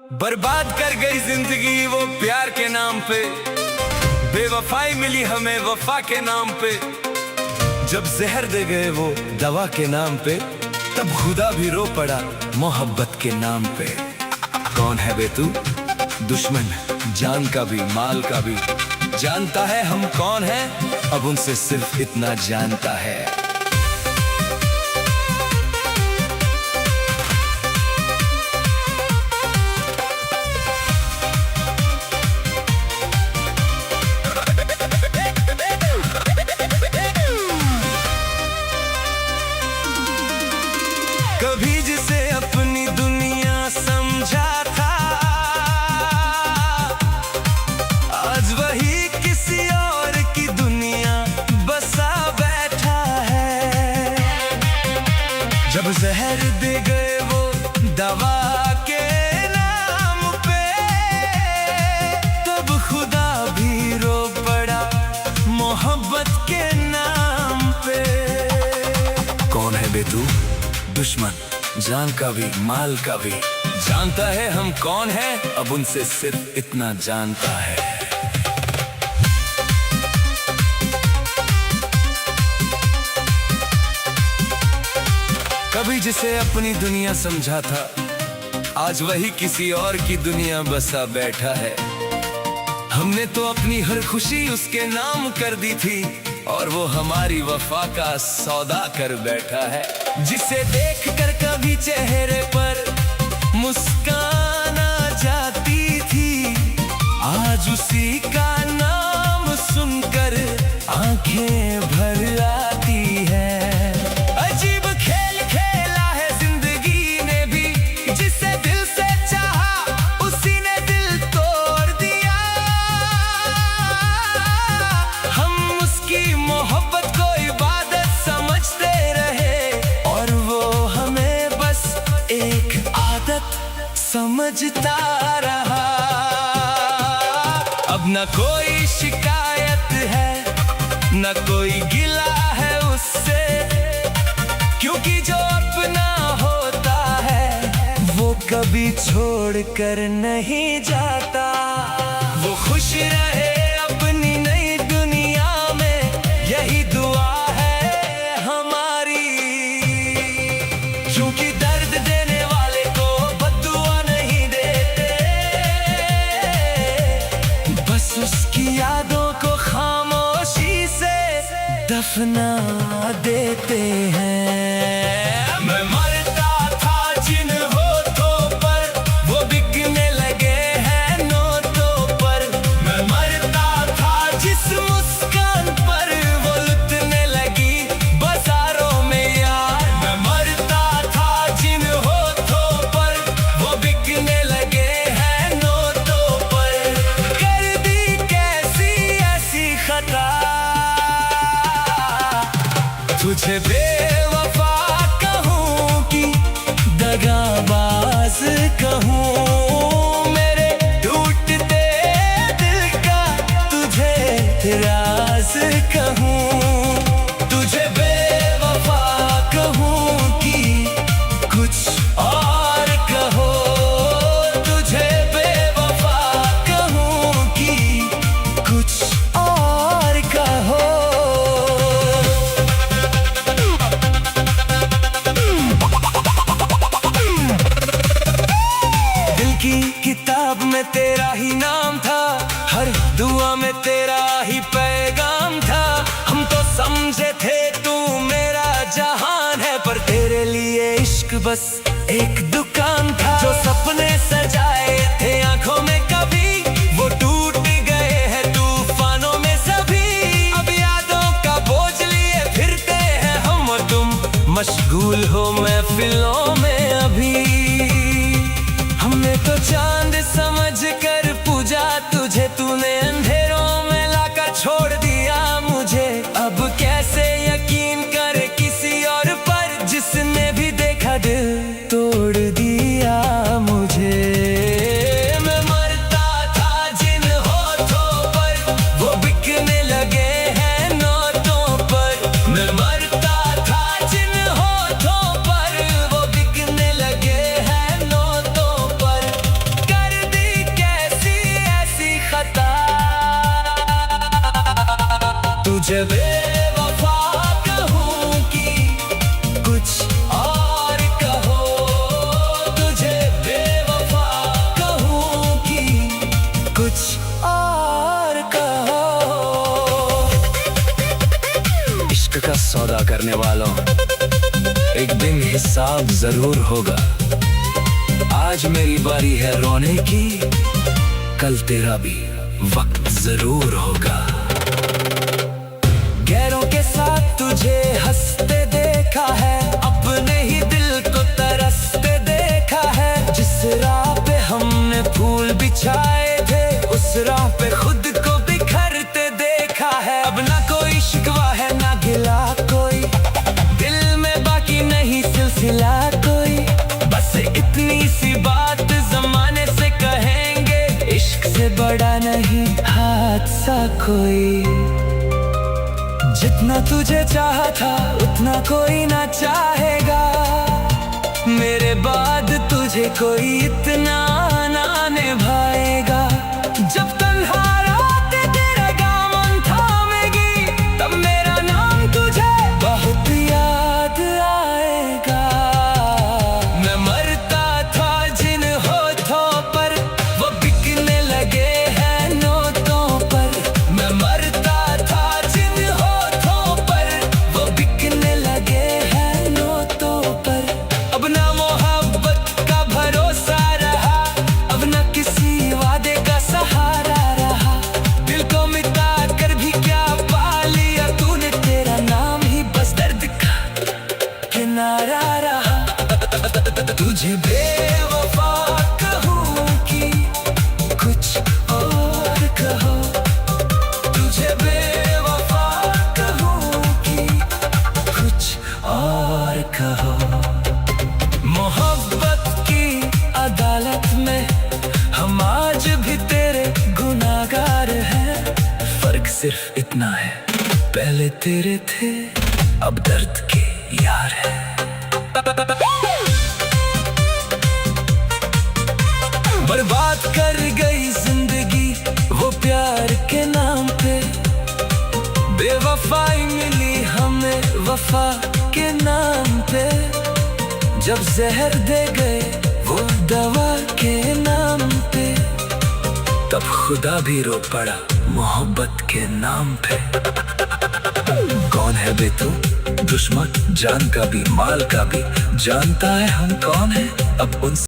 बर्बाद कर गई जिंदगी वो प्यार के नाम पे, बेवफाई मिली हमें वफा के नाम पे। जब जहर दे गए वो दवा के नाम पे, तब खुदा भी रो पड़ा मोहब्बत के नाम पे। कौन है बे तू दुश्मन, जान का भी माल का भी। जानता है हम कौन है, अब उनसे सिर्फ इतना जानता है। कभी जिसे अपनी दुनिया समझा था, आज वही किसी और की दुनिया बसा बैठा है। जब जहर दे गए वो दवा के नाम पे, तब खुदा भी रो पड़ा मोहब्बत के नाम पे। कौन है बे तू दुश्मन, जान का भी माल का भी। जानता है हम कौन है, अब उनसे सिर्फ इतना जानता है। कभी जिसे अपनी दुनिया समझा था, आज वही किसी और की दुनिया बसा बैठा है। हमने तो अपनी हर खुशी उसके नाम कर दी थी, और वो हमारी वफा का सौदा कर बैठा है। जिसे देखकर कभी चेहरे पर मुस्कान आ जाती थी, आज उसी का नाम सुनकर आंखें भर आती है। अजीब खेल खेला है जिंदगी ने भी, जिसे दिल से चाहा उसी ने दिल तोड़ दिया। हम उसकी मोहब्बत को इबादत समझते रहे, और वो हमें बस एक आदत समझता रहा। अब न कोई शिकायत है, न कोई गिला है उससे, क्योंकि जो अपना होता है वो कभी छोड़ कर नहीं जाता। वो खुश रहे अपनी नई दुनिया में, यही दुआ है हमारी। क्योंकि दर्द देने वाले को बद्दुआ नहीं देते, बस उसकी यादों को खामोशी से दफना देते हैं। मैं मरता था जिन होठों पर, वो बिकने लगे हैं नोटों पर। मैं मरता था जिस मुस्कान पर, वो लुटने लगी बाजारों में यार। मैं मरता था जिन होठों पर, वो बिकने लगे हैं नोटों पर। कर दी कैसी ऐसी खता, तुझे बेवफा कहूँ कि दगाबाज कहूँ। मेरे टूटते दिल का तुझे राज कहूँ। तुझे बेवफा कहूँ कि कुछ और कहो। तुझे बेवफा कहूँ कि कुछ और कहो। की किताब में तेरा ही नाम था, हर दुआ में तेरा ही पैगाम था। हम तो समझे थे तू मेरा जहान है, पर तेरे लिए इश्क बस एक दुकान था। जो सपने सजाए थे आंखों में कभी, वो टूट गए हैं तूफानों में सभी। अब यादों का बोझ लिए फिरते हैं हम और तुम, मशगूल हो महफिलों में अभी। हमने तो चांद समझ कर पूजा तुझे, तूने अंधेरों में लाकर छोड़ दिया मुझे। अब कैसे यकीन करे किसी और पर, जिसने भी देखा दिल तोड़ दिया मुझे। मैं मरता था जिन होठों पर, वो बिकने लगे हैं नोटों पर। मैं मरता था जिन होठों पर, वो बिकने लगे हैं नोटों पर। तुझे बेवफा कहूँ कि कुछ और कहो, तुझे बेवफा कहूँ कि कुछ और कहो। इश्क का सौदा करने वालों, एक दिन हिसाब जरूर होगा। आज मेरी बारी है रोने की, कल तेरा भी वक्त जरूर होगा। गैरों के साथ तुझे हंसते देखा है, अपने ही दिल को तरसते देखा है। जिस राह पे हमने फूल बिछाए थे, उस राह पे खुद को बिखरते देखा है। अब ना कोई शिकवा है ना गिला कोई, दिल में बाकी नहीं सिलसिला कोई। बस इतनी सी बात जमाने से कहेंगे, इश्क से बड़ा नहीं हादसा कोई। जितना तुझे चाहा था उतना कोई ना चाहेगा, मेरे बाद तुझे कोई इतना ना निभाएगा। जब तन्हा रात तेरा दामन थामेगी, तब मेरा नाम तुझे बहुत याद आएगा। मैं मरता था जिन होठों पर, वो बिकने लगे हैं नोटों पर। मैं मरता था जिन होठों पर, वो बिकने लगे हैं नोटों पर। अब ना मोहब्बत का भरोसा रहा, अब ना किसी वादे का सहारा रहा। दिल को मिटा कर भी क्या पा लिया तूने, तेरा नाम ही बस दर्द का किनारा रहा। तुझे बेवफा कहूँ कि कुछ और कहो, तुझे बेवफा कहूँ कि कुछ और कहो। मोहब्बत की अदालत में हम आज भी तेरे गुनाहगार हैं। फर्क सिर्फ इतना है, पहले तेरे थे अब दर्द के यार हैं। बर्बाद कर गई जिंदगी वो प्यार के नाम पे, बेवफाई मिली हमें वफा के नाम पे। जब जहर दे गए वो दवा के नाम पे, तब खुदा भी रो पड़ा मोहब्बत के नाम पे। कौन है बे तू दुश्मन, जान का भी माल का भी, जानता है हम कौन है अब उन